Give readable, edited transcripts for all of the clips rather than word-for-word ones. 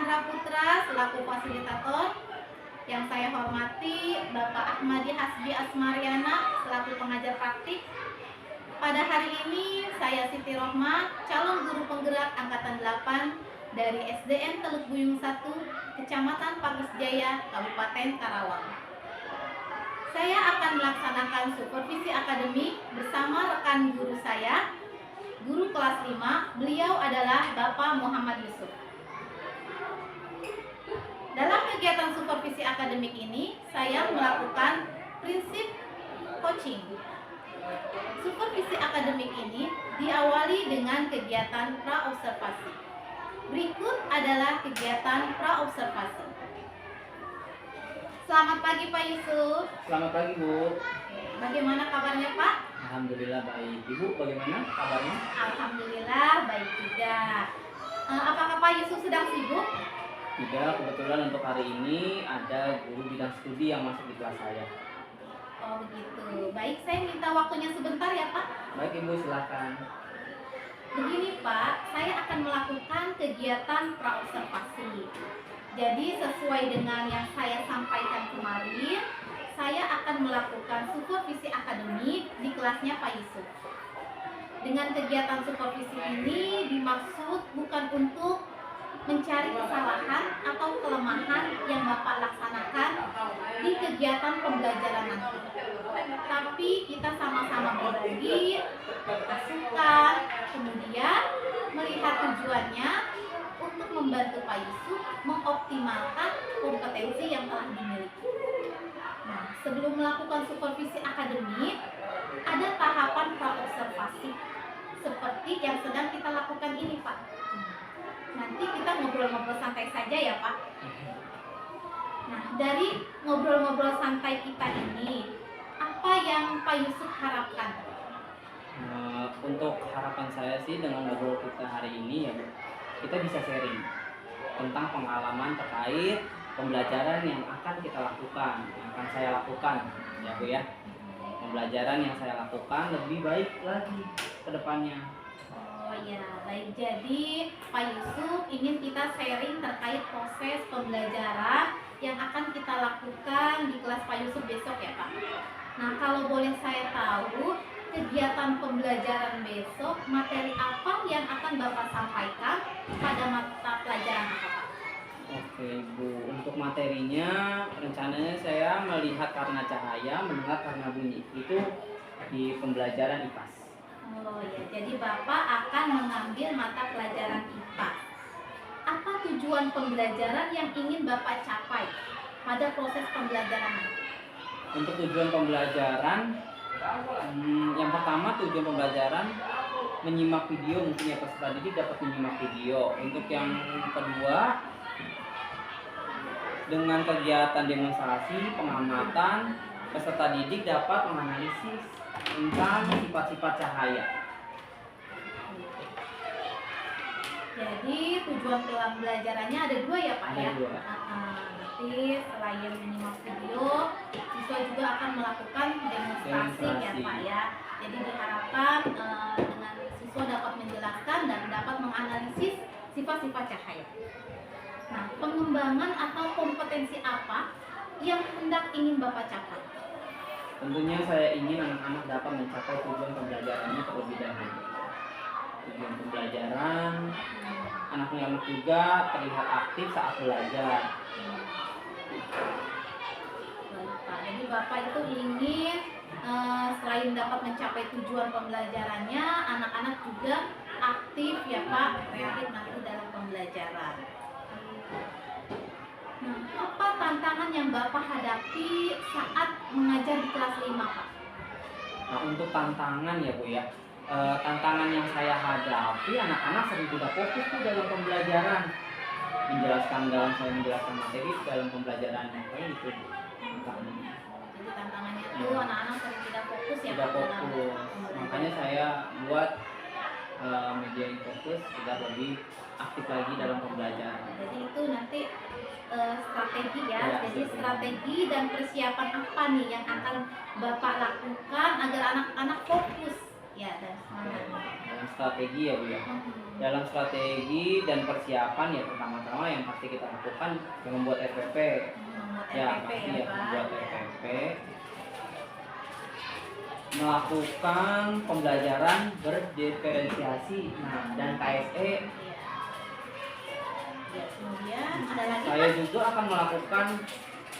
Chandra Putra selaku fasilitator. Yang saya hormati Bapak Ahmadi Hasbi Asmariana selaku pengajar praktik. Pada hari ini saya Siti Rohmah, calon guru penggerak angkatan 8 dari SDN Teluk Buyung 1, Kecamatan Pakus Jaya, Kabupaten Karawang. Saya akan melaksanakan supervisi akademik bersama rekan guru saya, guru kelas 5. Beliau adalah Bapak Muhammad Yusuf. Dalam kegiatan supervisi akademik ini, saya melakukan prinsip coaching. Supervisi akademik ini diawali dengan kegiatan pra-observasi. Berikut adalah kegiatan pra-observasi. Selamat pagi Pak Yusuf. Selamat pagi Bu. Bagaimana kabarnya Pak? Alhamdulillah baik. Ibu bagaimana kabarnya? Alhamdulillah baik juga. Apakah Pak Yusuf sedang sibuk? Tidak, kebetulan untuk hari ini ada guru bidang studi yang masuk di kelas saya. Oh begitu. Baik, saya minta waktunya sebentar ya Pak. Baik Ibu, silakan. Begini Pak, saya akan melakukan kegiatan praobservasi. Jadi sesuai dengan yang saya sampaikan kemarin, saya akan melakukan supervisi akademik di kelasnya Pak Yusuf. Dengan kegiatan supervisi ini dimaksud bukan untuk mencari kesalahan atau kelemahan yang Bapak laksanakan di kegiatan pembelajaran nanti. Tapi kita sama-sama berbagi, masukan, kemudian melihat tujuannya untuk membantu Pak Yusuf mengoptimalkan kompetensi yang telah dimiliki. Nah, sebelum melakukan supervisi akademik, ada tahapan praobservasi seperti yang sedang kita lakukan ini Pak. Nanti kita ngobrol-ngobrol santai saja ya Pak. Nah, dari ngobrol-ngobrol santai kita ini, apa yang Pak Yusuf harapkan? Untuk harapan saya sih dengan ngobrol kita hari ini ya Bu, kita bisa sharing tentang pengalaman terkait pembelajaran yang akan kita lakukan, yang akan saya lakukan ya Bu ya. Pembelajaran yang saya lakukan lebih baik lagi ke depannya. Oh ya, baik. Jadi Pak Yusuf ingin kita sharing terkait proses pembelajaran yang akan kita lakukan di kelas Pak Yusuf besok ya Pak. Nah, kalau boleh saya tahu, kegiatan pembelajaran besok, materi apa yang akan Bapak sampaikan pada mata pelajaran apa Pak? Oke Bu, untuk materinya rencananya saya melihat karena cahaya, mendengar karena bunyi. Itu di pembelajaran IPAS. Oh ya, jadi Bapak akan mengambil mata pelajaran IPA. Apa tujuan pembelajaran yang ingin Bapak capai pada proses pembelajaran nanti? Untuk tujuan pembelajaran, yang pertama tujuan pembelajaran menyimak video, mungkin ya peserta didik dapat menyimak video. Untuk yang kedua, dengan kegiatan demonstrasi, pengamatan, peserta didik dapat menganalisis tentang sifat-sifat cahaya. Jadi tujuan pembelajarannya ada dua ya Pak ya? Ada dua. Nanti selain menyimak video, siswa juga akan melakukan demonstrasi ya Pak ya. Jadi diharapkan dengan siswa dapat menjelaskan dan dapat menganalisis sifat-sifat cahaya. Nah, pengembangan atau kompetensi apa yang hendak ingin Bapak capai? Tentunya saya ingin anak-anak dapat mencapai tujuan pembelajarannya terlebih dahulu. Tujuan pembelajaran, anak-anak juga terlihat aktif saat belajar. Baik Pak, jadi Bapak itu ingin selain dapat mencapai tujuan pembelajarannya, anak-anak juga aktif ya Pak, kreatif nanti dalam pembelajaran. Nah, apa tantangan yang Bapak hadapi saat mengajar di kelas 5 Pak? Nah, untuk tantangan ya Bu ya, tantangan yang saya hadapi, anak-anak sering tidak fokus tuh dalam pembelajaran, saya menjelaskan materi dalam pembelajaran kayak gitu. Jadi tantangannya itu anak-anak sering tidak fokus ya Tidak Pak dalam fokus, pembelajaran. makanya saya buat media yang fokus sudah lebih aktif lagi dalam pembelajaran. Jadi itu nanti strategi ya. Ya, Jadi strategi dan persiapan apa nih yang akan Bapak lakukan agar anak-anak fokus ya dan semangat. strategi ya Bu ya. Dalam strategi dan persiapan ya pertama-tama yang pasti kita lakukan yang membuat RPP. Ya, pasti ya membuat RPP. Melakukan pembelajaran berdiferensiasi. Nah, dan KSE. Ya, kemudian ada lagi Saya juga akan melakukan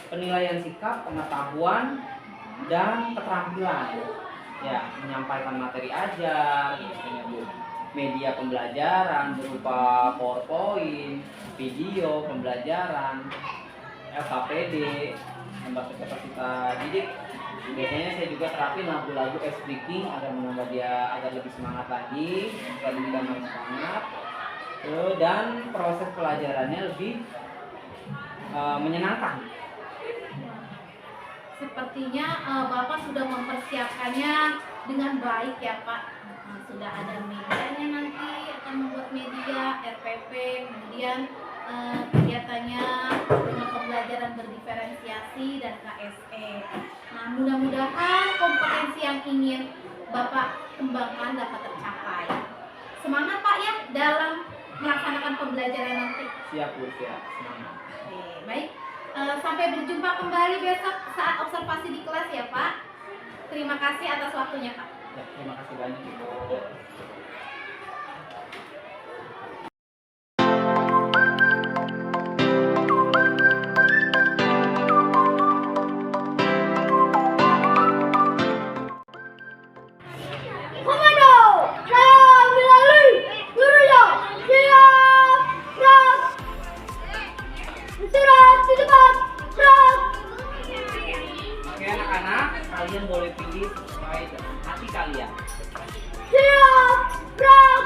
penilaian sikap, pengetahuan, dan keterampilan. Ya, menyampaikan materi ajar, misalnya Bu. Media pembelajaran berupa PowerPoint, video pembelajaran, LKPD, lembaga kapasita didik. Biasanya saya juga terapin lagu-lagu speaking agar menambah dia agar lebih semangat lagi, pendidikan yang semangat, dan proses pelajarannya lebih menyenangkan. sepertinya Bapak sudah mempersiapkannya dengan baik ya Pak. Sudah ada medianya, nanti akan membuat media RPP, kemudian kegiatannya dengan pembelajaran berdiferensiasi dan KSE. Nah, mudah-mudahan kompetensi yang ingin Bapak kembangkan dapat tercapai. Semangat Pak ya dalam melaksanakan pembelajaran nanti. Siap Bu, siap. Semangat. Oke, baik. Sampai berjumpa kembali besok saat observasi di kelas ya Pak. Terima kasih atas waktunya Pak. Ya, terima kasih banyak Ibu. Komando, saya melalui Surya, siap, gerak, istirahat di tempat, gerak. Oke anak-anak, kalian boleh pilih sesuai dengan hati kalian. Siap, gerak.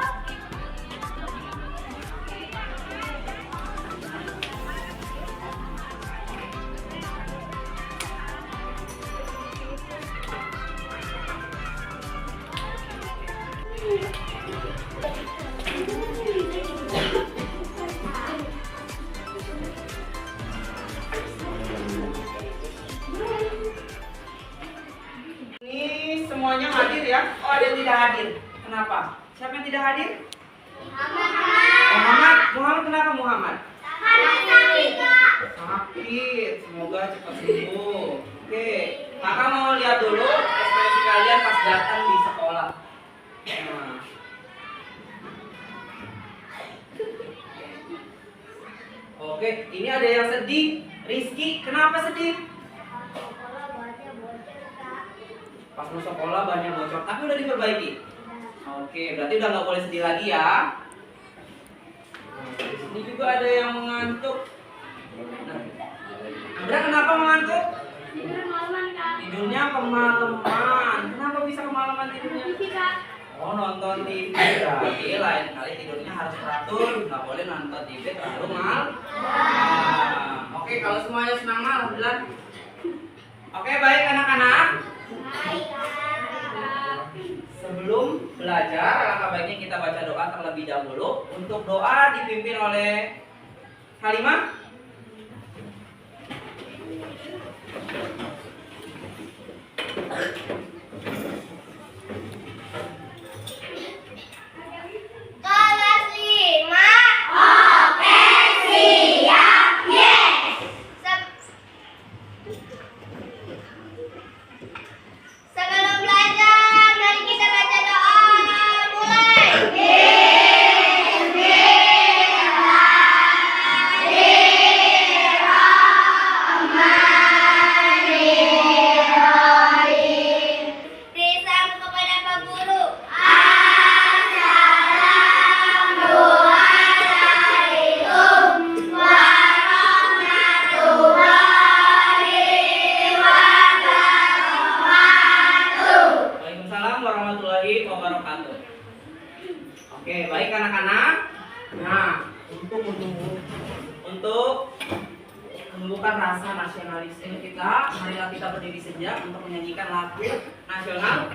Ini semuanya hadir ya? Oh, ada yang tidak hadir. Kenapa? Siapa yang tidak hadir? Muhammad. Muhammad kenapa Muhammad? Sakit. Semoga cepat sembuh. Oke. Kakak mau lihat dulu ekspresi kalian pas datang di sekolah. Nah. Oke, ini ada yang sedih. Rizky, kenapa sedih? Pas mau sekolah banyak bocor, tapi udah diperbaiki. Oke, berarti udah nggak boleh sedih lagi ya. Ini juga ada yang mengantuk. Nah, Andra kenapa mengantuk? Tidurnya kemalaman. Kenapa bisa kemalaman tidurnya? Oh, nonton TV. Berarti lain kali tidurnya harus teratur. Nggak boleh nonton TV terlalu malam. Oke, kalau semuanya senang alhamdulillah. Oke, baik anak-anak. Sebelum belajar, alangkah baiknya kita baca doa terlebih dahulu. Untuk doa dipimpin oleh Halimah. Kelas 5. Oke, siap, yes. Sebelum belajar, mari kita baca doa. Mulai. Beri kepada Pak Guru. Assalamualaikum warahmatullahi wabarakatuh. Waalaikumsalam warahmatullahi wabarakatuh. Oke, baik anak-anak. Nah, untuk menumbuhkan rasa nasionalisme kita, marilah kita berdiri sejenak untuk menyanyikan lagu nasional.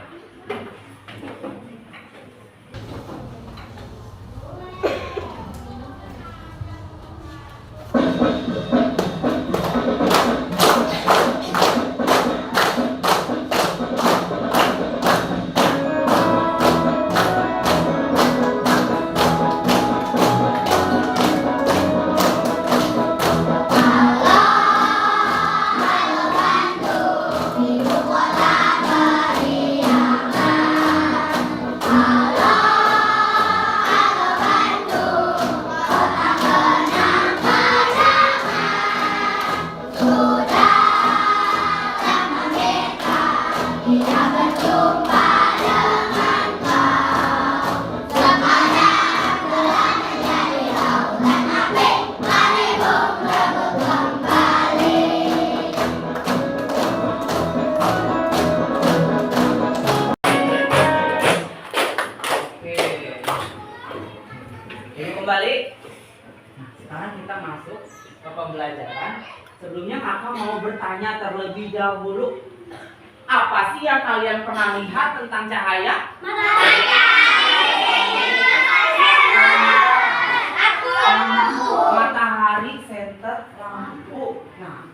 masuk ke pembelajaran, sebelumnya kakak mau bertanya terlebih dahulu. Apa sih yang kalian pernah lihat tentang cahaya? Matahari center lampu. Nah,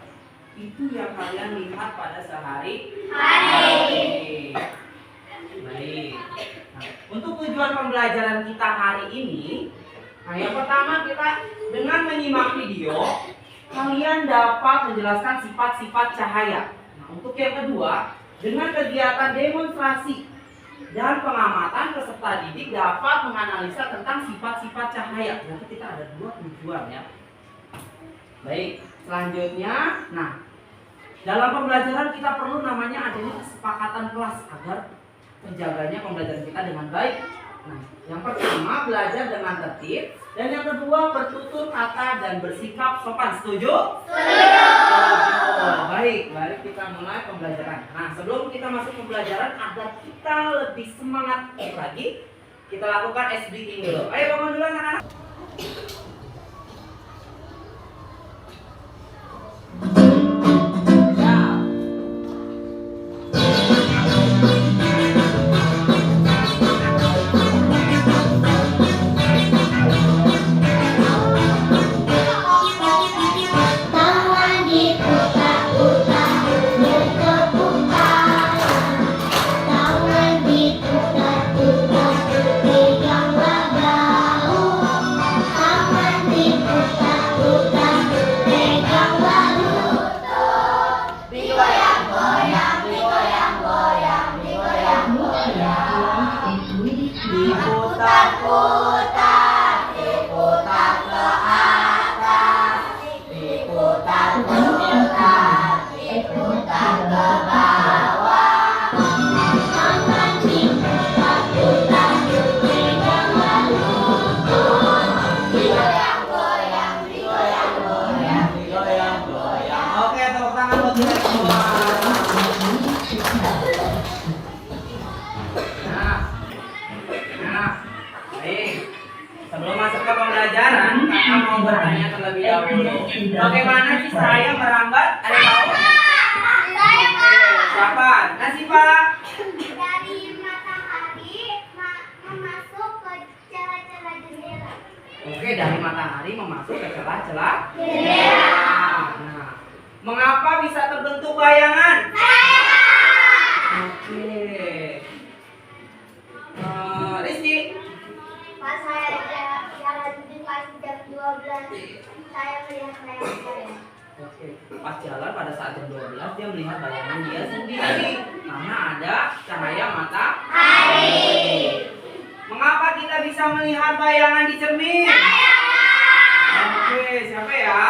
itu yang kalian lihat pada sehari-hari. Baik. Nah, untuk tujuan pembelajaran kita hari ini, nah yang pertama kita dengan menyimak video, kalian dapat menjelaskan sifat-sifat cahaya. Nah, untuk yang kedua, dengan kegiatan demonstrasi dan pengamatan peserta didik dapat menganalisa tentang sifat-sifat cahaya. Berarti kita ada 2 tujuan ya. Baik, selanjutnya, nah dalam pembelajaran kita perlu namanya adanya kesepakatan kelas agar terjaganya pembelajaran kita dengan baik. Nah, yang pertama belajar dengan tertib, dan yang kedua bertutur kata dan bersikap sopan. Setuju? Setuju. Baik, mari kita mulai pembelajaran. Nah, sebelum kita masuk pembelajaran, agar kita lebih semangat lagi, kita lakukan ice breathing dulu. Ayo bangun dulu anak-anak. Sebelum masuk ke pembelajaran, kakak mau bertanya terlebih dahulu. Bagaimana sih saya merambat? Ada tahu? Siapa? Nasifa? Dari matahari masuk ke celah-celah jendela. Oke, dari matahari memasuk ke celah-celah jendela. Nah, mengapa bisa terbentuk bayangan? Oke. Rizky? Pas saya jalan di pas jam 12, saya melihat bayangan saya. Oke, pas jalan pada saat jam 12 dia melihat bayangan dia sendiri karena ada cahaya matahari. Mengapa kita bisa melihat bayangan di cermin? Oke, siapa ya?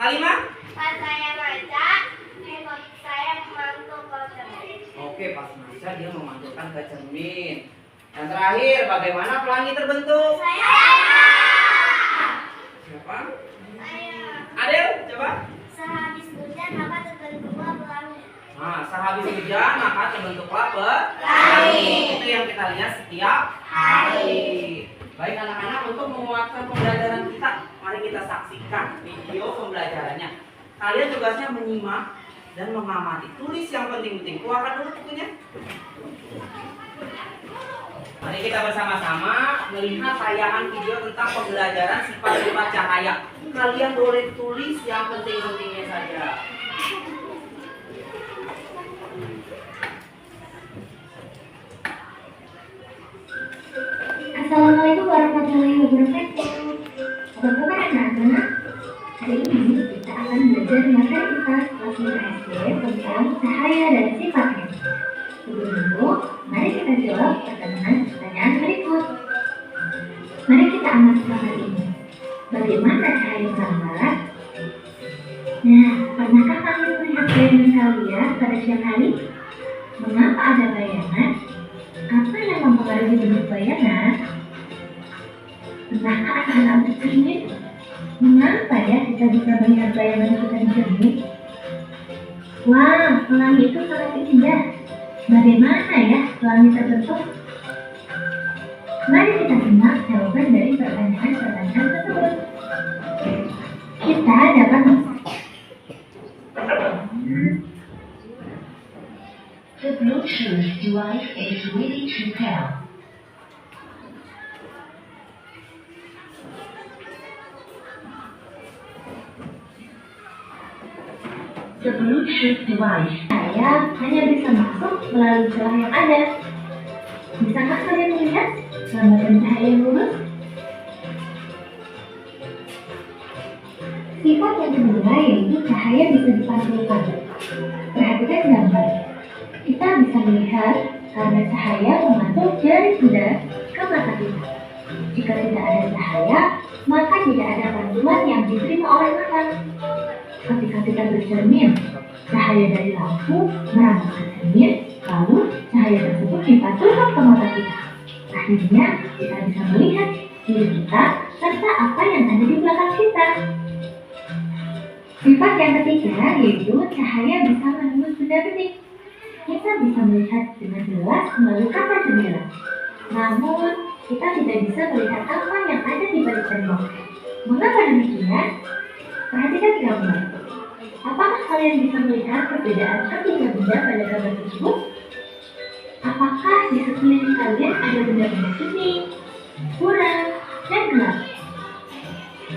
Halimah? Pas saya baca, saya mantul ke cermin. Oke, pas baca dia memantulkan ke cermin. Yang terakhir, bagaimana pelangi terbentuk? Siapa? Adel, coba. Sehabis hujan maka terbentuklah pelangi. Nah, sehabis hujan maka terbentuklah pelangi. Itu yang kita lihat setiap hari. Baik anak-anak, untuk menguatkan pembelajaran kita, mari kita saksikan video pembelajarannya. Kalian tugasnya menyimak dan mengamati. Tulis yang penting-penting. Keluarkan dulu bukunya. Mari kita bersama-sama melihat tayangan video tentang pembelajaran sifat-sifat cahaya. Kalian boleh tulis yang penting-pentingnya saja. Assalamualaikum warahmatullahi wabarakatuh. Apa kabar anak-anak? Hari ini kita akan belajar materi kita kelas 5 SD tentang cahaya dan sifatnya. Sebelum itu, mari kita jawab pertanyaan berikut. Mari kita amati gambar ini. Bagaimana cahaya merambat? Nah, pernahkah kalian melihat bayangan kalian pada siang hari? Mengapa ada bayangan? Apa yang mempengaruhi bentuk bayangan? Pernahkah anak-anak bercermin? Mengapa ya kita bisa melihat bayangan kita di cermin? Wah, pelangi itu sangat indah. Bagaimana ya pelangi terbentuk? Mari kita simak jawaban dari pertanyaan-pertanyaan tersebut. Bluetooth device is ready to pair. The Bluetooth device saya hanya bisa masuk melalui celah yang ada. Bisakah kalian melihat lambatan cahaya yang lurus? Sifat yang kedua yaitu cahaya bisa dipantulkan. Perhatikan gambar. Kita bisa melihat karena cahaya memantul dari kuda ke mata kita. Jika tidak ada cahaya, maka tidak ada pantulan yang diterima oleh mata. Ketika kita bercermin, cahaya dari lampu merambat ke cermin, lalu cahaya tersebut dipantulkan ke mata kita. Akhirnya, kita bisa melihat diri kita serta apa yang ada di belakang kita. Sifat yang ketiga yaitu cahaya bisa menembus benda bening. Kita bisa melihat dengan jelas melalui kaca jendela. Namun, kita tidak bisa melihat apa yang ada di balik tembok. Mengapa demikian? Perhatikan gambar. Apakah kalian bisa melihat perbedaan ketiga benda pada gambar tersebut? Apakah di sekeliling kalian ada benda-benda kuning, kurang, dan gelap?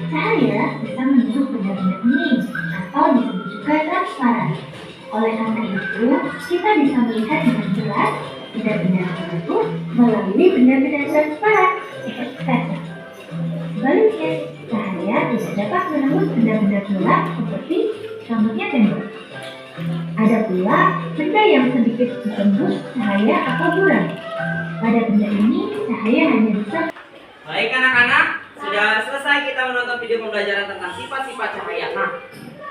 Cahaya bisa menembus benda-benda bening atau disebut juga transparan. Oleh karena itu, kita bisa melihat dengan jelas benda-benda tersebut melalui benda-benda transparan seperti kaca. Sebaliknya, cahaya tidak dapat menembus benda-benda gelap seperti rambutnya tembok. Ada pula benda yang sedikit ditembus cahaya atau buram. Pada benda ini, cahaya hanya bisa. Baik anak-anak, sudah selesai kita menonton video pembelajaran tentang sifat-sifat cahaya. Nah,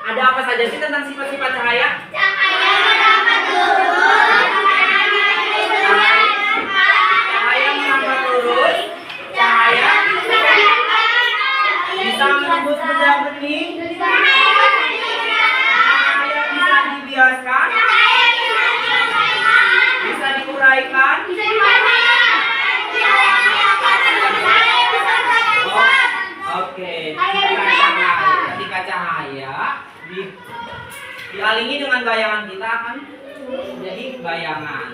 ada apa saja sih tentang sifat-sifat cahaya? Cahaya merambat lurus, Cahaya merambat lurus, cahaya bisa menembus benda bening, cahaya bisa dibiaskan, bisa diuraikan. Oke, ketika cahaya dialingi dengan bayangan kita akan menjadi bayangan.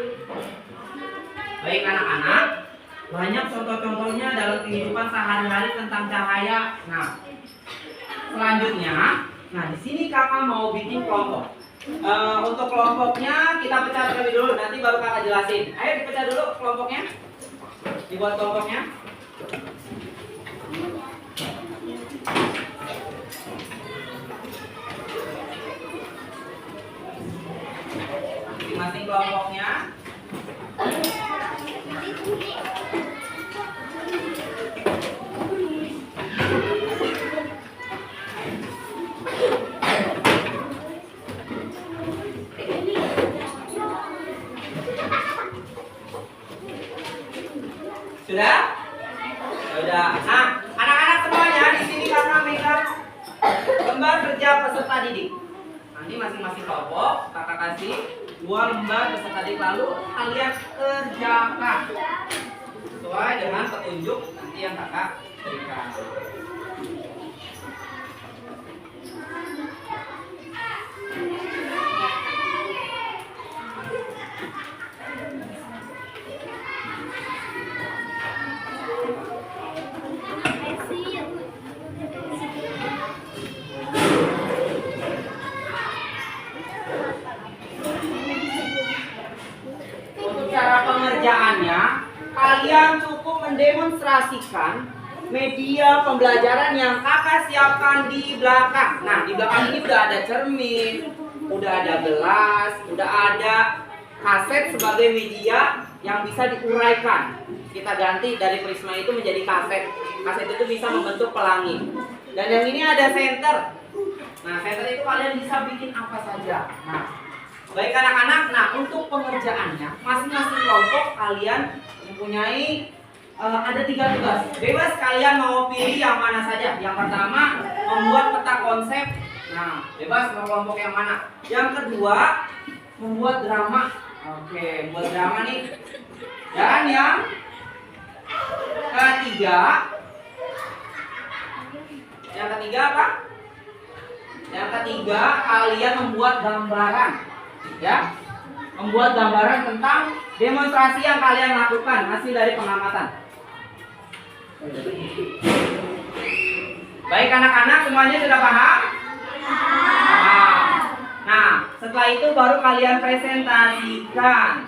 Baik anak-anak, banyak contoh-contohnya dalam kehidupan sehari-hari tentang cahaya. Nah, selanjutnya, di sini kakak mau bikin kelompok. Untuk kelompoknya kita pecah terlebih dulu, nanti baru kakak jelasin. Ayo dipecah dulu kelompoknya. Dibuat kelompoknya. Masing-masing kelompoknya. Sudah? Sudah. Nah, anak-anak semuanya di sini kakak megang lembar kerja peserta didik. Nanti masing-masing kelompok kakak kasih 2 lembar peserta didik, lalu kalian kerjakan sesuai dengan petunjuk nanti yang kakak berikan. Cara pengerjaannya, kalian cukup mendemonstrasikan media pembelajaran yang kakak siapkan di belakang. Nah, di belakang ini udah ada cermin, udah ada gelas, udah ada kaset sebagai media yang bisa diuraikan. Kita ganti dari prisma itu menjadi kaset. Kaset itu bisa membentuk pelangi. Dan yang ini ada senter. Nah, senter itu kalian bisa bikin apa saja. Nah, baik anak-anak, untuk pengerjaannya masing-masing kelompok kalian mempunyai ada 3 tugas. Bebas kalian mau pilih yang mana saja. Yang pertama, membuat peta konsep. Nah, bebas mau kelompok yang mana. Yang kedua, membuat drama. Oke, buat drama nih. Dan yang ketiga apa? Yang ketiga, kalian membuat gambaran. Ya, membuat gambaran tentang demonstrasi yang kalian lakukan hasil dari pengamatan. Baik anak-anak, semuanya sudah paham? Paham. Nah, setelah itu baru kalian presentasikan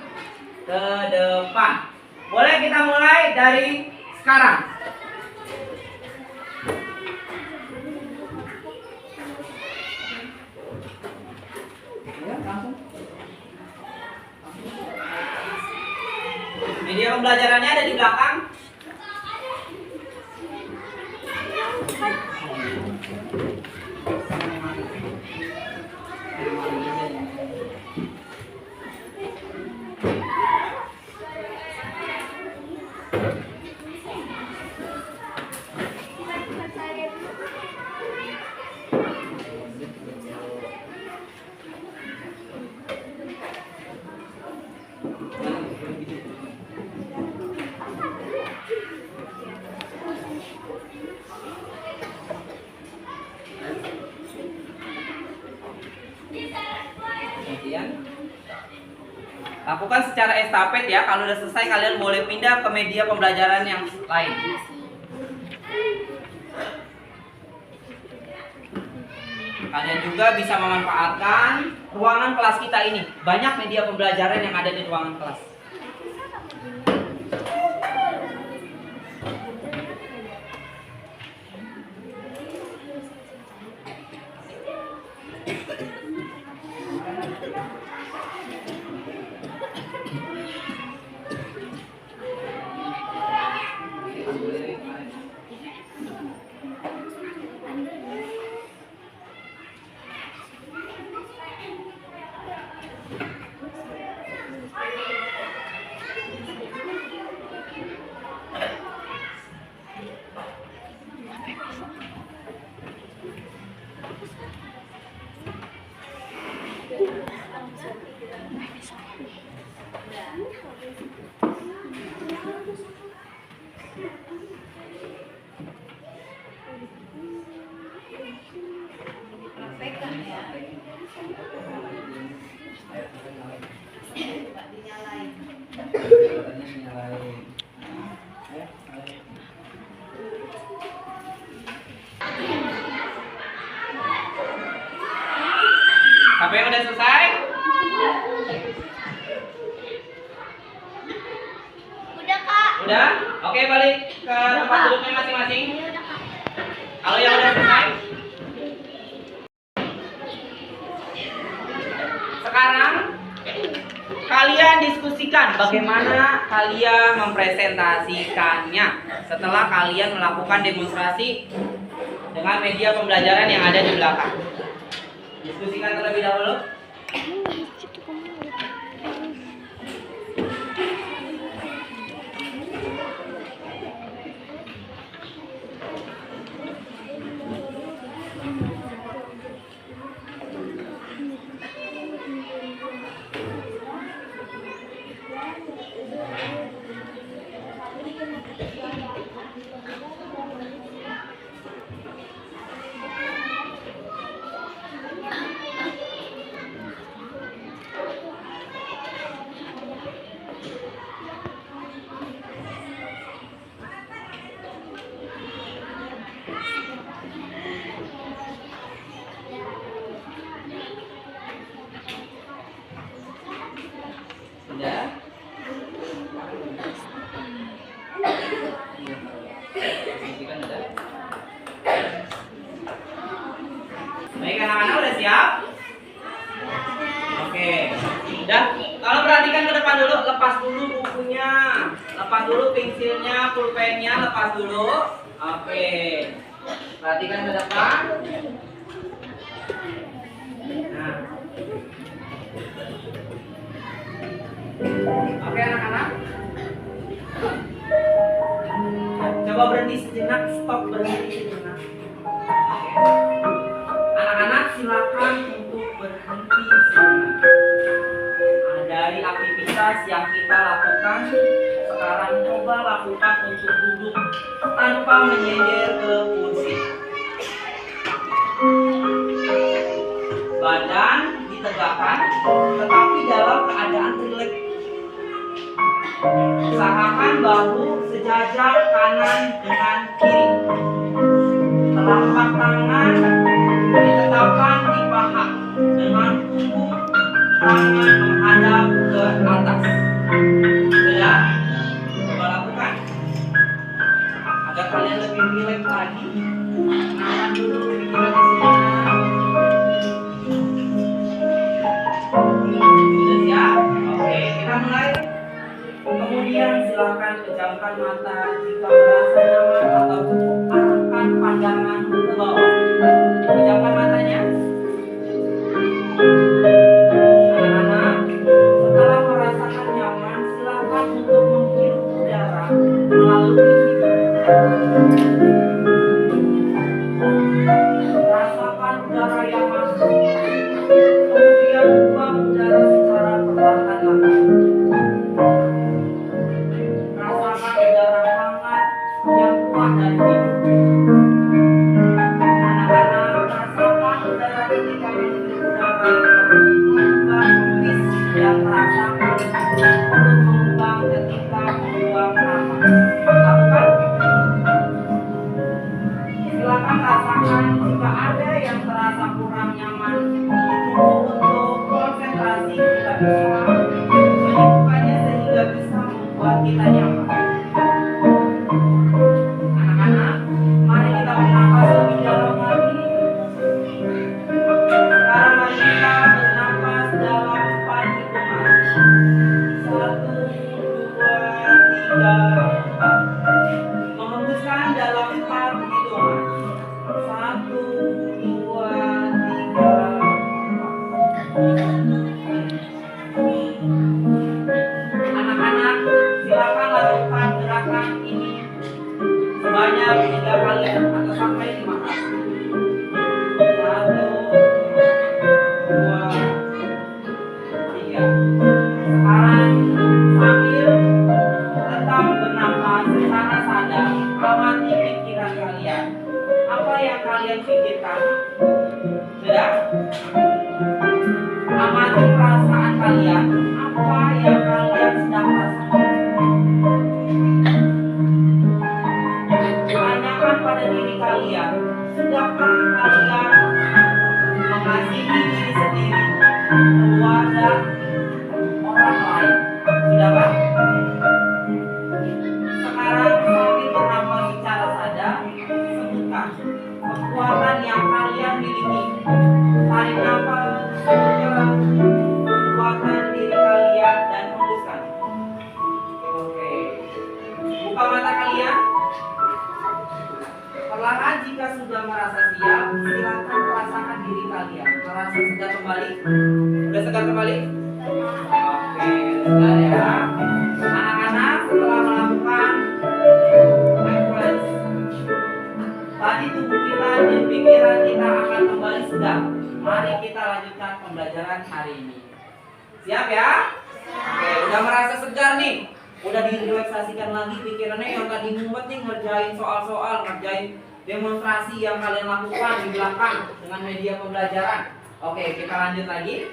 ke depan. Boleh kita mulai dari sekarang. Ya, langsung. Media pembelajarannya ada di belakang. Kemudian lakukan secara estafet ya. Kalau udah selesai kalian boleh pindah ke media pembelajaran yang lain. Kalian juga bisa memanfaatkan ruangan kelas kita ini. Banyak media pembelajaran yang ada di ruangan kelas. Praktekkan ya. Coba dinyalain. Sampai udah selesai? Udah Kak. Udah? Oke, balik ke tempat duduknya masing-masing. Kalau yang udah selesai, sekarang kalian diskusikan bagaimana kalian mempresentasikannya setelah kalian melakukan demonstrasi dengan media pembelajaran yang ada di belakang. Diskusikan terlebih dahulu. Sudah? Diskusikan udah? Baik anak-anak udah siap? Oke. Dan kalau perhatikan ke depan dulu, lepas dulu bukunya, lepas dulu pensilnya, pulpennya, lepas dulu. Oke. Perhatikan ke depan. Nah. Oke anak-anak. Coba berhenti sejenak, stop berhenti sejenak. Oke. Anak-anak silakan untuk berhenti sejenak. Dari aktivitas yang kita lakukan sekarang, coba lakukan untuk duduk tanpa menyender ke kursi. Badan ditegakkan, tetapi dalam keadaan Usahakan bahu sejajar kanan dengan kiri. Telapak tangan ditetapkan di paha dengan punggung tangan menghadap ke atas. Sudah? Coba lakukan. Agar kalian lebih rileks lagi. Tenangkan dulu pikirannya sejenak. Sudah siap? Oke, kita mulai. Kemudian silakan pejamkan mata jika merasa nyaman atau cukup arahkan pandangan ke bawah. Pejamkan matanya. Anak-anak, setelah merasakan nyaman, silakan untuk menghirup udara melalui hidung. Rasakan udara yang masuk, kemudian buang udara secara perlahan-lahan. Rasakan udara hangat yang keluar dari hidung. Anak-anak, rasakan udara ketika menghirup udara mengembang kempis dan rasakan perut mengembang ketika membuang nafas. Lakukan. Silakan rasakan jika ada yang terasa kurang nyaman. Itu untuk konsentrasi kita bisa menyibukkannya sehingga bisa membuat kita nyaman. Anak-anak, mari kita bernafas lebih dalam lagi. Sekarang mari kita bernafas dalam 4 hitungan. 1, 2, 3, 4. Menghembuskan dalam 4 hitungan. 1, 2, 3, 4. Anak-anak, silakan lakukan gerakan ini sebanyak 3 kali atau sampai 5 kali. 1, 2, 3. Sekarang sambil tetap bernafas secara sadar, amati pikiran kalian. Apa yang kalian pikirkan? Sudah? Amati perasaan kalian. Apa yang kalian sedang rasakan? Tanyakan pada diri kalian, sudahkah kalian mengasihi diri sendiri, keluarga, orang lain? Sudahkah? Sekarang sambil bernafas secara sadar, sebutkan kekuatan yang kalian miliki. Tarik nafas, sebutkan kekuatan diri kalian dan hembuskan. Oke. Buka mata kalian. Perlahan jika sudah merasa siap, silakan rasakan diri kalian. Merasa segar kembali? Sudah segar kembali? Oke, segar ya. Anak-anak, setelah melakukan mindfulness, tadi tubuh kita dan pikiran kita akan kembali segar. Mari kita lanjutkan pembelajaran hari ini. Siap ya? Oke, udah merasa segar nih? Udah direlaksasikan lagi pikirannya yang tadi mumet nih ngerjain soal-soal, ngerjain demonstrasi yang kalian lakukan di belakang dengan media pembelajaran. Oke, kita lanjut lagi.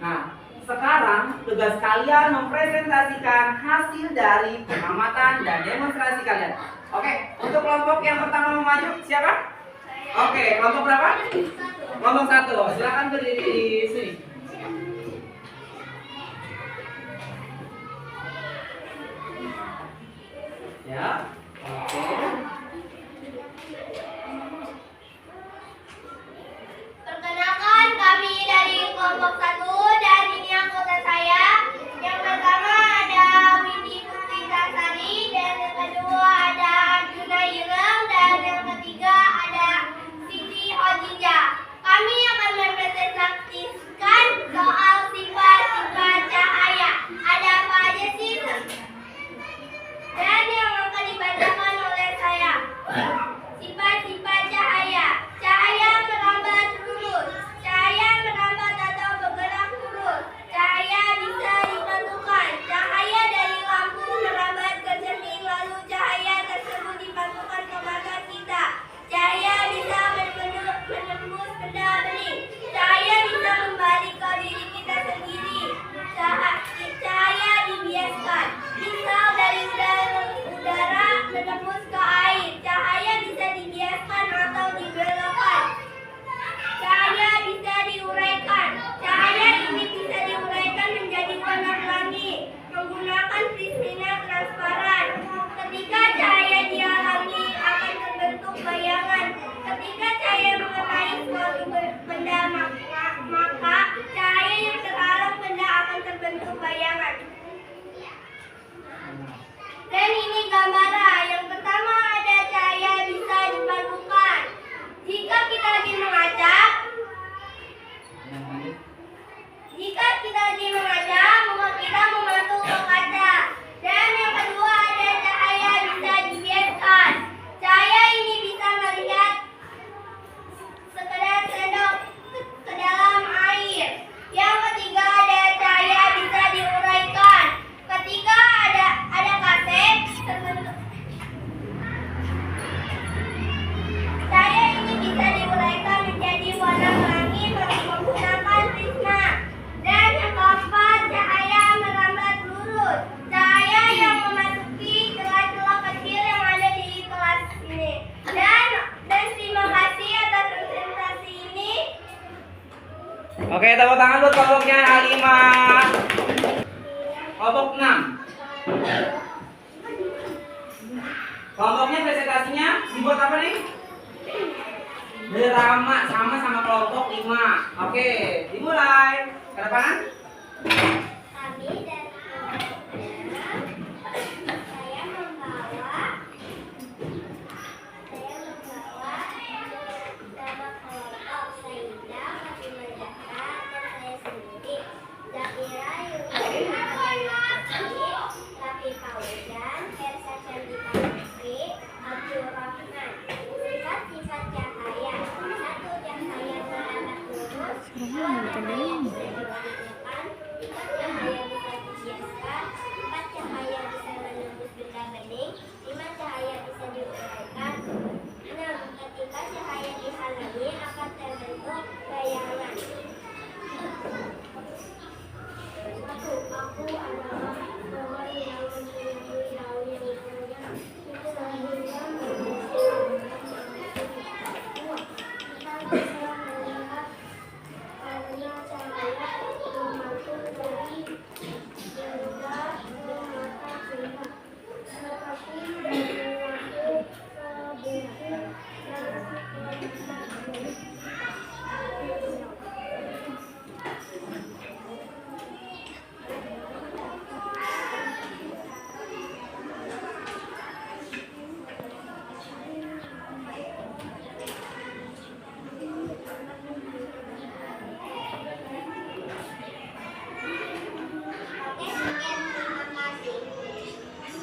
Nah, sekarang tugas kalian mempresentasikan hasil dari pengamatan dan demonstrasi kalian. Oke, untuk kelompok yang pertama mau maju, siapa? Oke, kelompok berapa? Kelompok 1. Silakan berdiri di sini. Ya. Oke. Perkenalkan, kami dari kelompok 1 dan ini anggota saya. Yang pertama ada Windy Putri Sasari dan yang kedua ada Arjuna Ireng dan yang ketiga ada Siti Hojinja. Kami akan mempresentasikan soal sifat-sifat cahaya. Ada apa aja sih? Dan yang akan dibacakan oleh Oke, tepuk tangan buat kelompoknya A5. Kelompok 6. Kelompoknya presentasinya dibuat apa nih? Drama sama kelompok 5. Oke, dimulai. Ke depan. Kami dari kelompoknya, saya membawa nama kelompok Saida, Fatimah Zahra, dan saya sendiri. Zakira Yuni Tapi Fauzan, Ersa Chandika Putri, Abdul Rahman. Sifat-sifat cahaya. 1. Cahaya merambat lurus. 2. Cahaya bisa diwarnakan. 3. Cahaya bisa dihiaskan. 4. Cahaya bisa menembus benda bening. 5. Cahaya bisa diuraikan. 6. Ketika cahaya dihalangi akan terbentuk bayangan. Aku adalah pohon yang menyinari daun yang panjang. Sehingga kita bisa melihat karena cahaya membantu dari benda ke mata kita. Seperti menyatu ke buku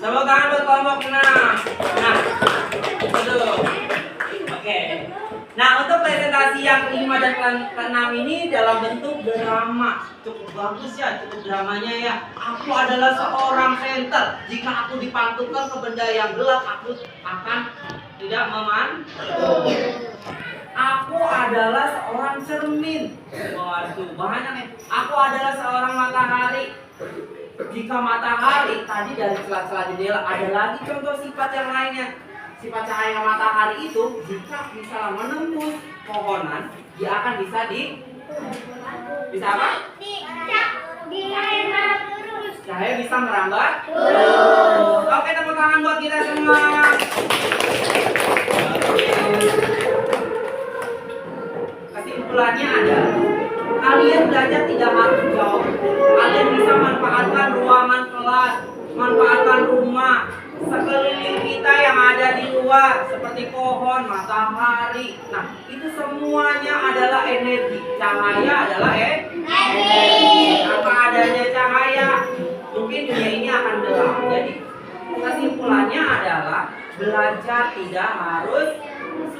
Tepuk tangan buat kelompok 6. Nah, betul. Oke. Nah, untuk presentasi yang kelima dan keenam ini dalam bentuk drama. Cukup bagus ya, cukup dramanya ya. Aku adalah seorang center. Jika aku dipantulkan ke benda yang gelap, aku akan tidak memantul. Aku adalah seorang cermin. Waduh, banyak nih. Aku adalah seorang matahari. Jika matahari tadi dari celah-celah jendela, ada lagi contoh sifat yang lainnya. Sifat cahaya matahari itu jika bisa menembus pohonan, dia akan bisa apa? Cahaya bisa merambat. Oke, tepuk tangan buat kita semua. Kesimpulannya adalah kalian belajar tidak harus jauh. Kalian bisa manfaatkan ruangan kelas, manfaatkan rumah, sekeliling kita yang ada di luar seperti pohon, matahari. Nah, itu semuanya adalah energi. Cahaya adalah energi. Apa adanya cahaya, mungkin dunia ini akan gelap. Jadi kesimpulannya adalah belajar tidak harus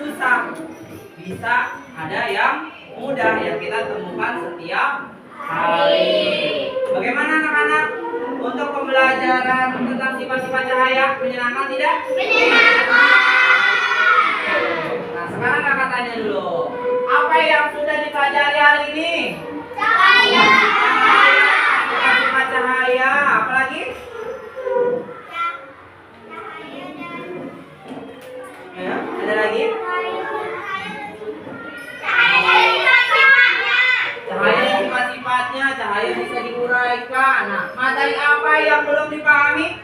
susah. Bisa ada yang mudah yang kita temukan setiap hari. Bagaimana anak-anak untuk pembelajaran tentang sifat-sifat cahaya? Menyenangkan tidak? Menyenangkan. Nah, sekarang kakak tanya dulu, apa yang sudah dipelajari hari ini? Cahaya. Sifat-sifat cahaya. Apa lagi? Ya, ada lagi? Cahaya sifat-sifatnya, cahaya bisa diuraikan. Nah, materi apa yang belum dipahami?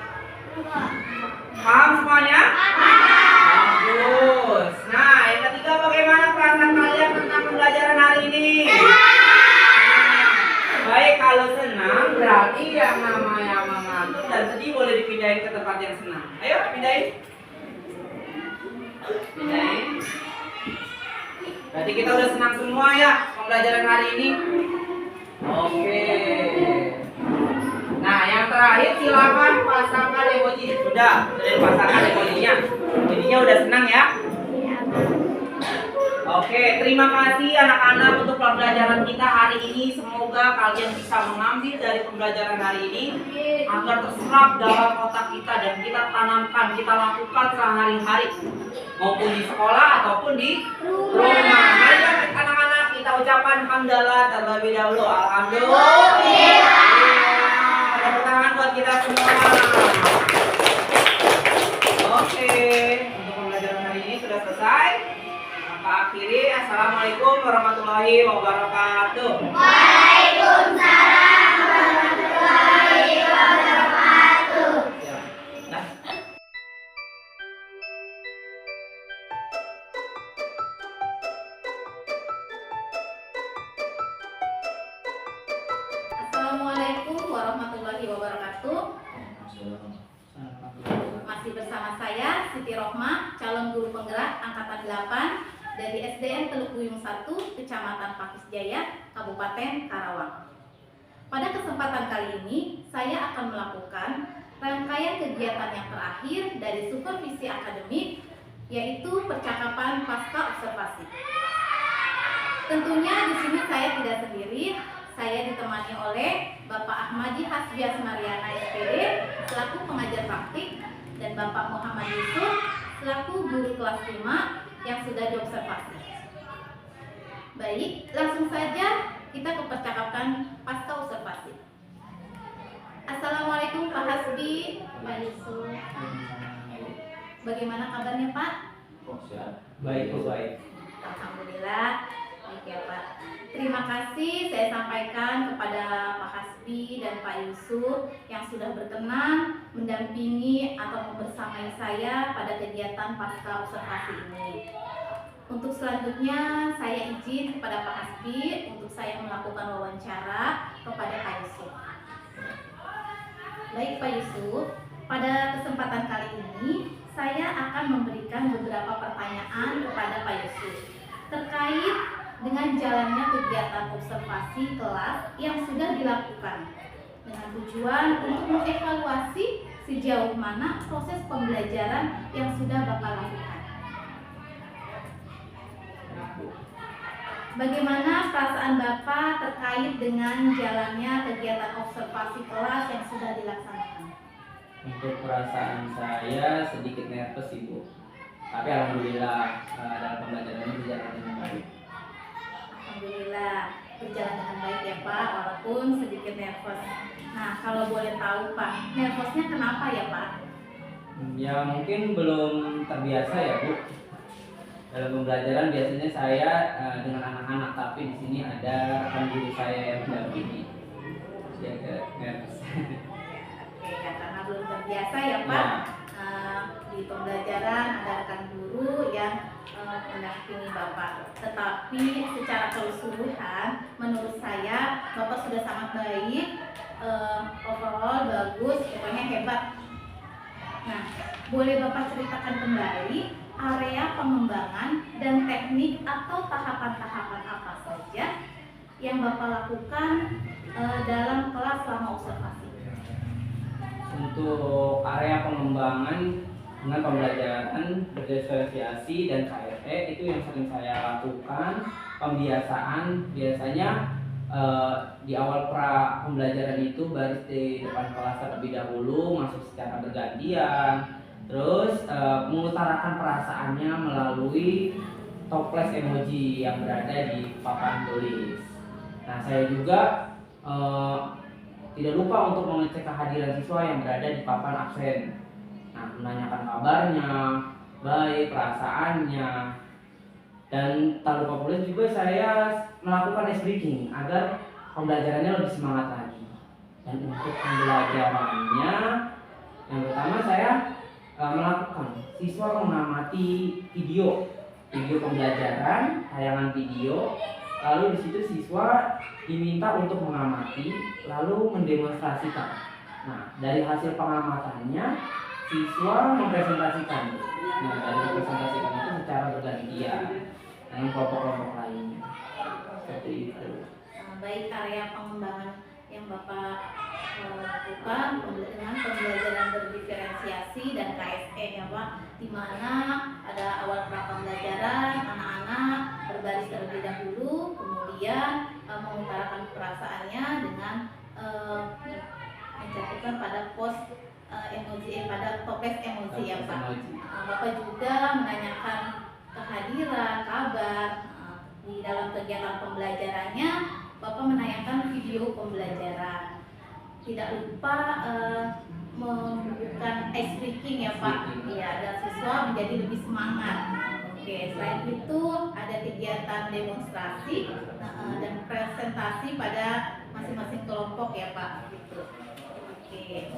Paham semuanya? Bagus. Nah, yang ketiga, bagaimana perasaan kalian tentang pembelajaran hari ini? Baik, kalau senang berarti yang namanya mengantuk dan sedih boleh dipindahin ke tempat yang senang. Ayo, pindahin. Pindahin. Berarti kita udah senang semua ya pembelajaran hari ini. Oke. Nah, yang terakhir silakan pasangkan emoji. Sudah dipasangkan emojinya. Emojinya udah senang ya. Oke, terima kasih anak-anak untuk pembelajaran kita hari ini. Semoga kalian bisa mengambil dari pembelajaran hari ini agar terserap dalam otak kita dan kita tanamkan, kita lakukan sehari-hari maupun di sekolah ataupun di rumah. Mari anak-anak kita ucapkan hamdalah terlebih dahulu. Alhamdulillah. Tepuk tangan buat kita semua. Oke, untuk pembelajaran hari ini sudah selesai. Kita akhiri. Assalamualaikum warahmatullahi wabarakatuh. Waalaikumsalam warahmatullahi wabarakatuh. Ya. Nah. Assalamualaikum warahmatullahi wabarakatuh. Masih bersama saya Siti Rohmah, calon guru penggerak angkatan 8 dari SDN Teluk Buyung 1, Kecamatan Pakis Jaya, Kabupaten Karawang. Pada kesempatan kali ini, saya akan melakukan rangkaian kegiatan yang terakhir dari supervisi akademik, yaitu percakapan pasca observasi. Tentunya di sini saya tidak sendiri. Saya ditemani oleh Bapak Ahmadi Hasbias Mariana SPD selaku pengajar praktik dan Bapak Muhammad Yusuf selaku guru kelas 5 yang sudah diobservasi. Baik, langsung saja kita ke percakapan pasca observasi. Assalamualaikum Pak Hasbi, Pak Yusuf. Bagaimana kabarnya Pak? Baik, baik. Alhamdulillah. Baik ya Pak. Terima kasih saya sampaikan kepada Pak Hasbi dan Pak Yusuf yang sudah berkenan mendampingi atau membersamai saya pada kegiatan pasca observasi ini. Untuk selanjutnya saya izin kepada Pak Hasbi untuk saya melakukan wawancara kepada Pak Yusuf. Baik Pak Yusuf, pada kesempatan kali ini saya akan memberikan beberapa pertanyaan kepada Pak Yusuf terkait dengan jalannya kegiatan observasi kelas yang sudah dilakukan dengan tujuan untuk mengevaluasi sejauh mana proses pembelajaran yang sudah Bapak lakukan. Bagaimana perasaan Bapak terkait dengan jalannya kegiatan observasi kelas yang sudah dilaksanakan? Untuk perasaan saya sedikit nervous Ibu. Tapi alhamdulillah dalam pembelajaran ini berjalan dengan baik. Alhamdulillah berjalan dengan baik ya Pak, walaupun sedikit nervous. Nah, kalau boleh tahu Pak, nervousnya kenapa ya Pak? Ya mungkin belum terbiasa ya Bu. Dalam pembelajaran biasanya saya dengan anak-anak, tapi di sini ada rekan guru saya yang mendampingi. Jadi agak nervous. Oke, karena belum terbiasa ya Pak. Di pembelajaran ada rekan guru yang mendampingi Bapak. Tetapi secara keseluruhan menurut saya Bapak sudah sangat baik, overall bagus, pokoknya hebat. Nah, boleh Bapak ceritakan kembali area pengembangan dan teknik atau tahapan-tahapan apa saja yang Bapak lakukan dalam kelas selama observasi? Untuk area pengembangan dengan pembelajaran berdifferensiasi dan KRE itu yang sering saya lakukan. Pembiasaan biasanya di awal pembelajaran itu baris di depan kelas terlebih dahulu, masuk secara bergantian, terus mengutarakan perasaannya melalui toples emoji yang berada di papan tulis. Nah, saya juga tidak lupa untuk mengecek kehadiran siswa yang berada di papan absen. Nah, menanyakan kabarnya, baik perasaannya, dan tak lupa pula juga saya melakukan ice breaking agar pembelajarannya lebih semangat lagi. Dan untuk pembelajarannya, yang pertama saya melakukan siswa mengamati video pembelajaran, tayangan video. Lalu di situ siswa diminta untuk mengamati, lalu mendemonstrasikan. Nah, dari hasil pengamatannya siswa mempresentasikan. Nah, dari mempresentasikan itu secara bergantian dengan kelompok-kelompok lainnya. Seperti itu. Baik, area pengembangan yang Bapak lakukan dengan pembelajaran berdiferensiasi dan KSE ya Pak, di mana ada awal pembelajaran anak-anak berbaris terlebih dahulu, kemudian mengutarakan perasaannya dengan menjatuhkan pada post emoji, pada toples emoji ya Pak. Bapak juga menanyakan kehadiran, kabar. Di dalam kegiatan pembelajarannya Bapak menanyakan video pembelajaran. Tidak lupa membutuhkan ice breaking ya Pak. Iya, agar siswa menjadi lebih semangat. Oke, selain itu ada kegiatan demonstrasi dan presentasi pada masing-masing kelompok ya Pak. Gitu. Oke.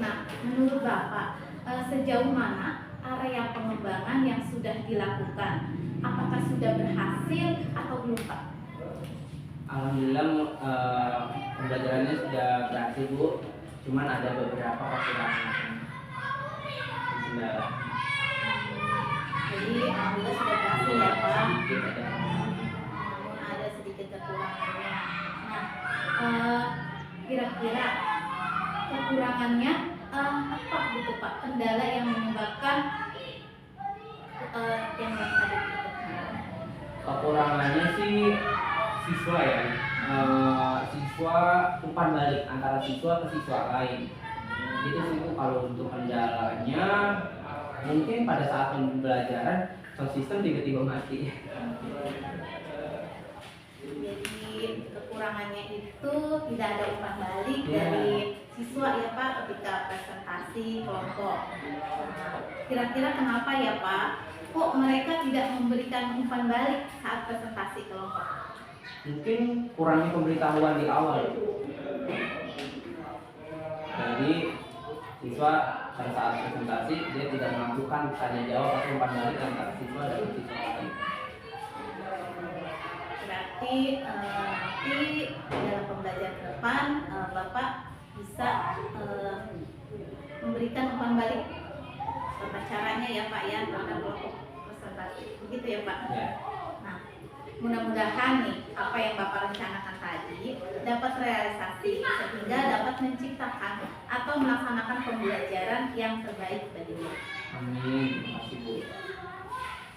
Nah, menurut Bapak sejauh mana area pengembangan yang sudah dilakukan? Apakah sudah berhasil atau belum Pak? Alhamdulillah pembelajarannya sudah berhasil Bu, cuman ada beberapa kekurangan kendala. Jadi alhamdulillah sudah berhasil ya Pak. Sedikit ada. Namun ada sedikit kekurangannya. Nah, kira-kira kekurangannya apa gitu Pak? Kendala yang menyebabkan yang ada gitu. Kekurangannya sih siswa ya, siswa umpan balik antara siswa ke siswa lain. Itu sih Bu, kalau untuk kendalanya mungkin pada saat pembelajaran sound system tiba-tiba mati. Jadi kekurangannya itu tidak ada umpan balik dari siswa ya Pak ketika presentasi kelompok. Nah, kira-kira kenapa ya Pak? Kok mereka tidak memberikan umpan balik saat presentasi kelompok? Mungkin kurangnya pemberitahuan di awal. Jadi siswa pada saat presentasi dia tidak melakukan tanya jawab atau umpan balik antara siswa dan siswa lain. Berarti nanti dalam pembelajaran ke depan Bapak bisa memberikan umpan balik tata caranya ya Pak ya pada kelompok presentasi. Begitu ya Pak? Ya. Nah, mudah-mudahan nih apa yang Bapak rencanakan tadi dapat realisasi sehingga dapat menciptakan atau melaksanakan pembelajaran yang terbaik baginya. Amin. Terima kasih Bu.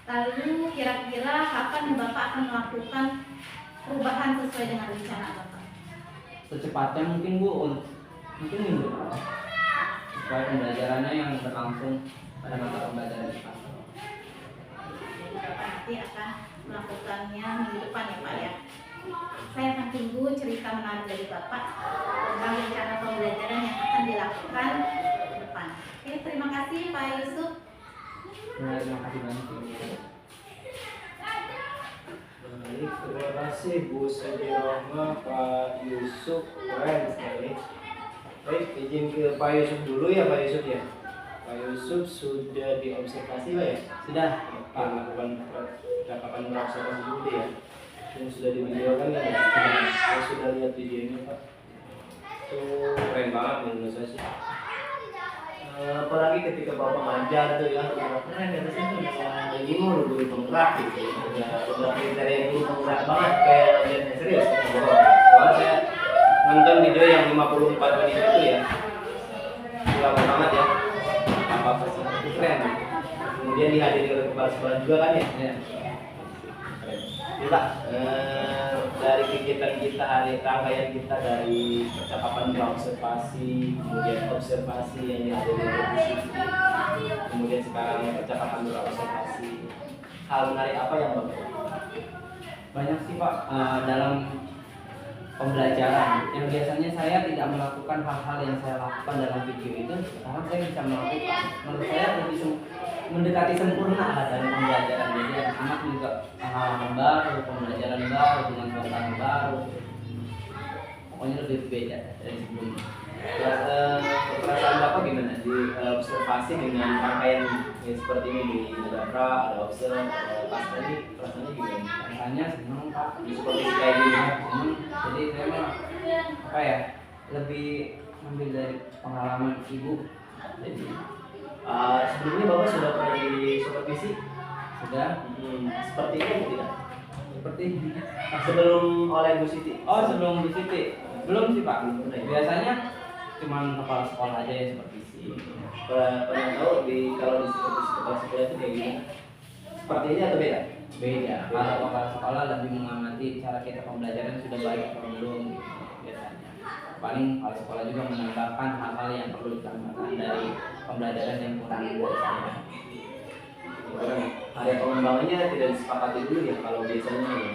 Lalu kira-kira kapan Bapak akan melakukan perubahan sesuai dengan rencana Bapak? Secepatnya mungkin Bu, mungkin minggu depan. Supaya pembelajarannya yang berlangsung pada mata pembelajaran kita. Jadi Bapak nanti akan melakukannya minggu depan ya Pak ya. Saya akan tunggu cerita menarik dari Bapak tentang rencana pembelajaran yang akan dilakukan ke depan. Oke, terima kasih Pak Yusuf. Nah, terima kasih banyak Bu. Baik, terima kasih Bu Sedirohma, Pak Yusuf, keren sekali. Baik, izin ke Pak Yusuf dulu ya Pak Yusuf ya. Pak Yusuf sudah diobservasi Pak ya? Sudah Pak melakukan percakapan berobservasi dulu ya. Yang sudah divideokan ya? Saya sudah lihat videonya Pak. Itu keren banget menurut saya sih. Apalagi ketika Bapak ngajar tuh ya, keren ya sih tuh ini mau guru penggerak gitu. Udah kriteria guru penggerak banget kayak yang serius. Soalnya saya nonton video yang 54 menit itu ya, lama banget ya. Apa sih itu keren. Kemudian dihadiri oleh kepala sekolah juga kan ya. Ya. Jadi Pak, dari kegiatan kita hari rangkaian kita dari percakapan berobservasi, kemudian observasi yang dihadiri oleh diskusi, kemudian sekarang percakapan berobservasi, hal menarik apa yang Bapak? Banyak sih Pak dalam pembelajaran yang biasanya saya tidak melakukan hal-hal yang saya lakukan dalam video itu, sekarang saya bisa melakukan. Menurut saya lebih mendekati sempurna lah dalam pembelajaran. Jadi anak-anak juga pengalaman baru, pembelajaran baru dengan suasana baru. Pokoknya lebih beda dari sebelumnya. Perasaan Bapak gimana di observasi dengan rangkaian yang seperti ini di Negara, ada observ, pas tadi rasanya gimana? Rasanya senang Pak. Seperti kayak gini. Jadi saya mah apa ya, lebih ambil dari pengalaman ibu. Jadi Sebelumnya Bapak sudah pernah di supervisi? sudah Seperti ini atau tidak? seperti ini. Sebelum oleh Bu Siti? Oh, sebelum Bu Siti belum sih Pak. Belum pernah ya? Biasanya cuman kepala sekolah aja yang supervisi. Pernah tahu kalau di supervisi kepala sekolah itu kayak gini? Seperti ini atau beda? Beda. Kalau kepala sekolah lebih mengamati cara kita pembelajaran sudah baik atau belum gitu, biasanya. Paling kepala sekolah juga menambahkan hal-hal yang perlu ditambahkan dari pembelajaran yang kurang dari saya. Orang area pengembangannya tidak disepakati dulu ya kalau biasanya ya.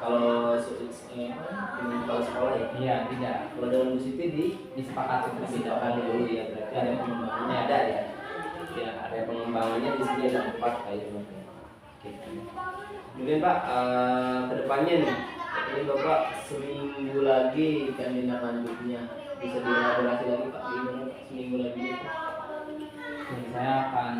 Kalau dengan kepala sekolah ya. Iya, tidak. Kalau dengan Bu Siti Disepakati terlebih disepakati dahulu. dulu ya. Berarti area pengembangannya ada ya. Ya, area pengembangannya di sini ada 4 kayak gitu. Oke. Kemudian Pak, kedepannya nih, ini Bapak seminggu lagi kan tindak lanjutnya bisa dielaborasi lagi Pak, gimana Pak seminggu lagi itu? Jadi saya akan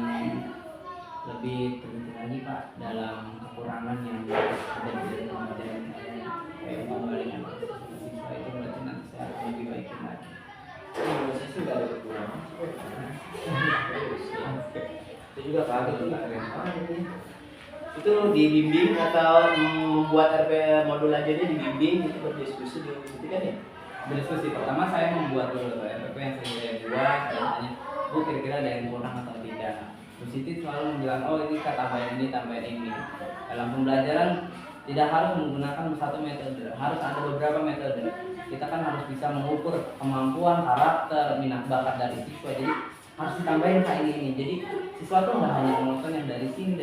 lebih teliti lagi Pak dalam kekurangan yang ada di dalam pembelajaran saya, kayak mengembalikan siswa itu berarti nanti saya akan lebih baik lagi. Menurut saya sih nggak ada kekurangan. Itu juga kaget tuh nggak keren banget ini. Itu dibimbing atau membuat RP modul aja dia dibimbing itu berdiskusi gitu kan ya? Berdiskusi pertama saya membuat dulu RPP yang saya buat dan tanya, Bu kira-kira ada yang kurang atau tidak. Bu Siti selalu bilang, oh ini kita tambahin ini. Dalam pembelajaran tidak harus menggunakan satu metode, harus ada beberapa metode. Kita kan harus bisa mengukur kemampuan, karakter, minat bakat dari siswa. Jadi harus ditambahin kayak ini. Jadi siswa tuh nggak hanya menonton yang dari sini.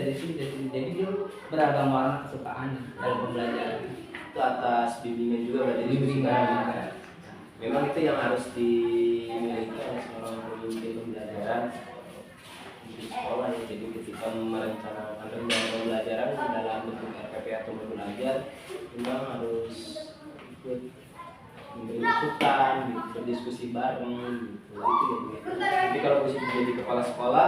Jadi dia beragam warna kesukaan dalam pembelajaran. Itu atas bimbingan juga berarti Bimbingan. Memang itu yang harus dimiliki oleh seorang pemimpin pembelajaran di sekolah ya. Jadi ketika merencanakan rencana pembelajaran dalam bentuk RPP atau modul ajar, memang harus ikut memberi masukan, gitu, berdiskusi bareng, gitu. Itu ya Bu. Jadi kalau posisi jadi kepala sekolah,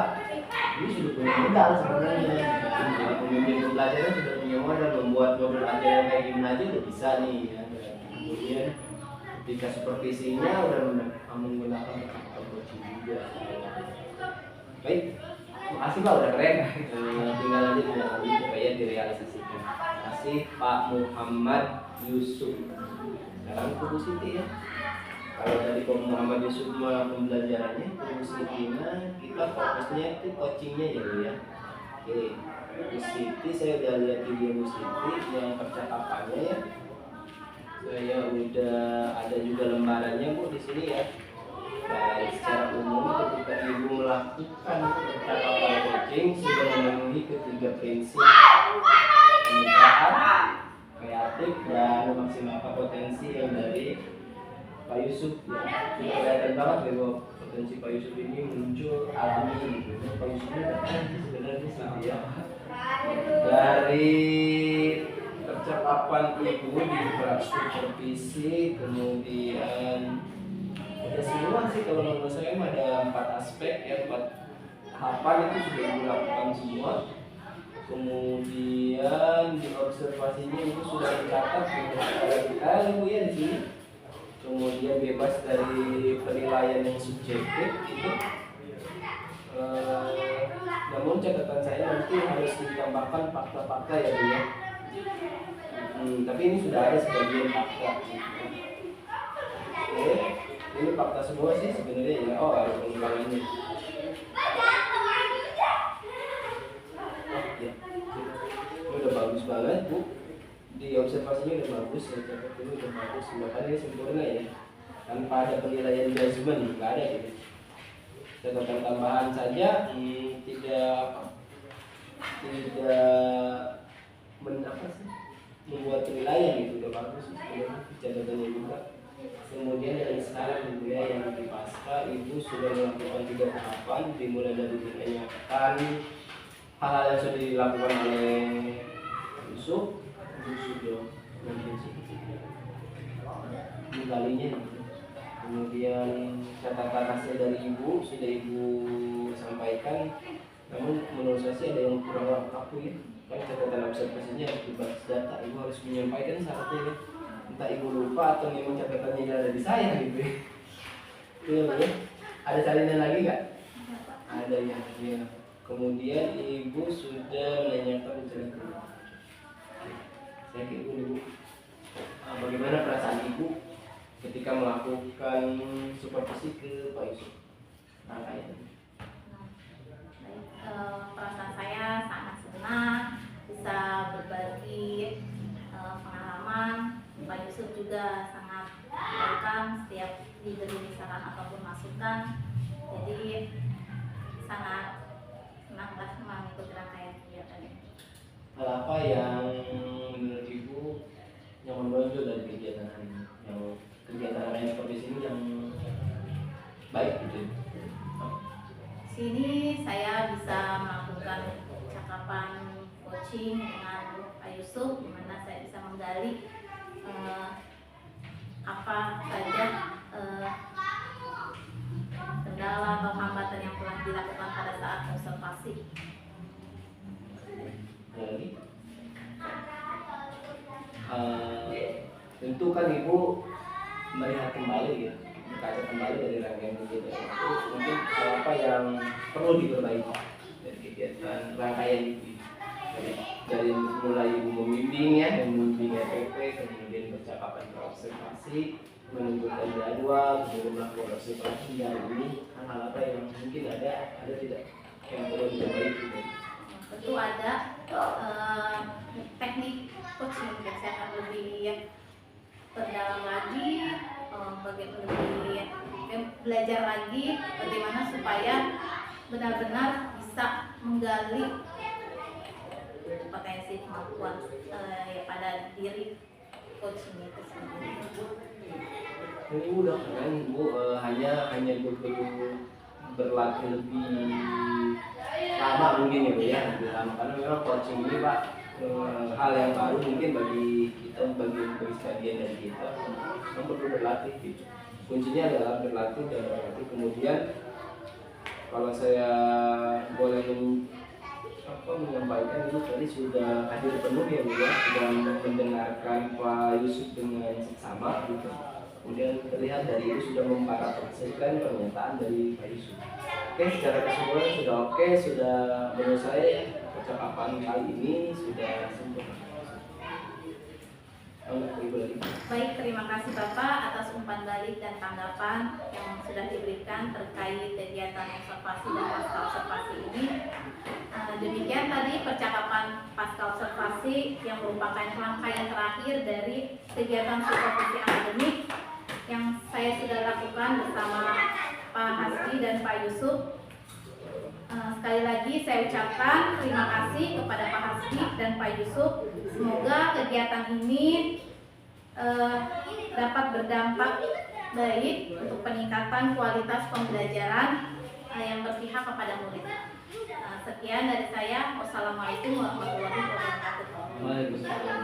ini sudah punya modal sebenarnya. Jadi pemimpin pembelajaran sudah punya modal membuat modul ajar yang kayak gimana aja udah bisa nih ya. Kemudian ketika supervisinya udah menggunakan coaching juga. Baik, makasih Pak udah keren. Tinggal aja supaya direalisasikan. Terima kasih Pak Muhammad Yusuf. Sekarang Ibu Siti ya. Kalau dari Pak Muhammad Yusuf pembelajarannya, Ibu Siti-nya kita fokusnya itu coachingnya ya Bu ya. Oke, Bu Siti saya udah lihat video Bu Siti yang percakapannya ya. Saya udah ada juga lembarannya Bu di sini ya. Baik, secara umum ketika Ibu melakukan percakapan coaching sudah memenuhi ketiga prinsip kemitraan, kreatif dan memaksimalkan potensi yang dari Pak Yusuf ya. Ini kelihatan banget ya bahwa potensi Pak Yusuf ini muncul alami gitu. Pak Yusuf ini sebenarnya sih ya. Dari percakapan Ibu di supervisi, kemudian ada semua sih kalau menurut saya ada 4 aspek ya, 4 tahapan itu sudah Ibu lakukan semua. Kemudian di observasinya itu sudah dicatat ada detail Bu ya di sini. Kemudian bebas dari penilaian yang subjektif itu. Namun catatan saya nanti harus ditambahkan fakta-fakta ya Bu ya. Tapi ini sudah ada sebagian fakta. Oke, ini fakta semua sih sebenarnya ya. Oh, ada pengulangannya. Ya. Ini udah bagus banget Bu. Di observasinya udah bagus, ya catat ini udah bagus. Makanya ini sempurna ya. Tanpa ada penilaian judgement, nggak ada gitu. Catatan tambahan saja tidak membuat penilaian gitu, udah bagus catatannya juga. Kemudian dari sekarang gitu ya, yang di pasca Ibu sudah melakukan 3 tahapan, dimulai dari menanyakan hal-hal yang sudah dilakukan oleh Yusuf. Sudah menggalinya gitu. Kemudian catatan hasil dari Ibu sudah Ibu sampaikan, namun menurut saya sih ada yang kurang lengkap ya. Kan catatan observasinya harus berbasis data, Ibu harus menyampaikan syaratnya ya. Entah Ibu lupa atau memang catatannya ada di saya gitu ya. Ya. Ada salinan lagi nggak? Ada ya. Kemudian Ibu sudah menanyakan cerita. Saya ke Ibu. Bagaimana perasaan Ibu ketika melakukan supervisi ke Pak Yusuf? Perasaan saya sangat senang bisa berbagi pengalaman. Pak Yusuf juga sangat welcome setiap diberi saran ataupun masukan. Jadi sangat senang mengikuti rangkaian kegiatan ini. Hal apa yang menurut Ibu yang menonjol dari kegiatan hari ini? Yang kegiatan hari ini seperti ini yang baik gitu? Sini saya bisa melakukan percakapan coaching coaching dengan Pak Yusuf, di mana saya bisa menggali apa saja kendala atau hambatan yang telah dilakukan pada saat observasi. Lagi. Tentu kan Ibu melihat kembali ya, berkaca kembali dari rangkaian kegiatan itu, mungkin apa yang perlu diperbaiki dari kegiatan rangkaian itu. Dari mulai Ibu membimbing ya, membimbing RPP, kemudian percakapan observasi, menentukan jadwal, kemudian melakukan observasi hari ini, hal-hal apa yang mungkin ada tidak yang perlu diperbaiki? Tentu ada teknik coaching yang saya akan lebih perdalam lagi, belajar lagi bagaimana supaya benar-benar bisa menggali potensi kemampuan pada diri coaching itu sendiri. Ini udah kan Bu, hanya perlu berlatih lebih lama mungkin ya Bu ya, lebih lama karena memang coaching ini Pak hal yang baru mungkin bagi kita, bagi sebagian dari kita, memang perlu berlatih gitu. Kuncinya adalah berlatih dan berlatih. Kemudian kalau saya boleh menyampaikan itu tadi sudah hadir penuh ya Bu ya, sudah mendengarkan Pak Yusuf dengan seksama gitu. Kemudian terlihat dari itu sudah memparafrasirkan pernyataan dari Pak Yusuf. Oke, secara keseluruhan sudah oke, sudah menurut saya percakapan kali ini sudah sempurna. Baik, terima kasih Bapak atas umpan balik dan tanggapan yang sudah diberikan terkait kegiatan observasi dan pasca observasi ini. Demikian tadi percakapan pasca observasi yang merupakan rangkaian terakhir dari kegiatan supervisi akademik yang saya sudah lakukan bersama Pak Hasbi dan Pak Yusuf. Sekali lagi saya ucapkan terima kasih kepada Pak Hasbi dan Pak Yusuf. Semoga kegiatan ini dapat berdampak baik untuk peningkatan kualitas pembelajaran yang berpihak kepada murid. Sekian dari saya. Wassalamualaikum warahmatullahi wabarakatuh. Waalaikumsalam.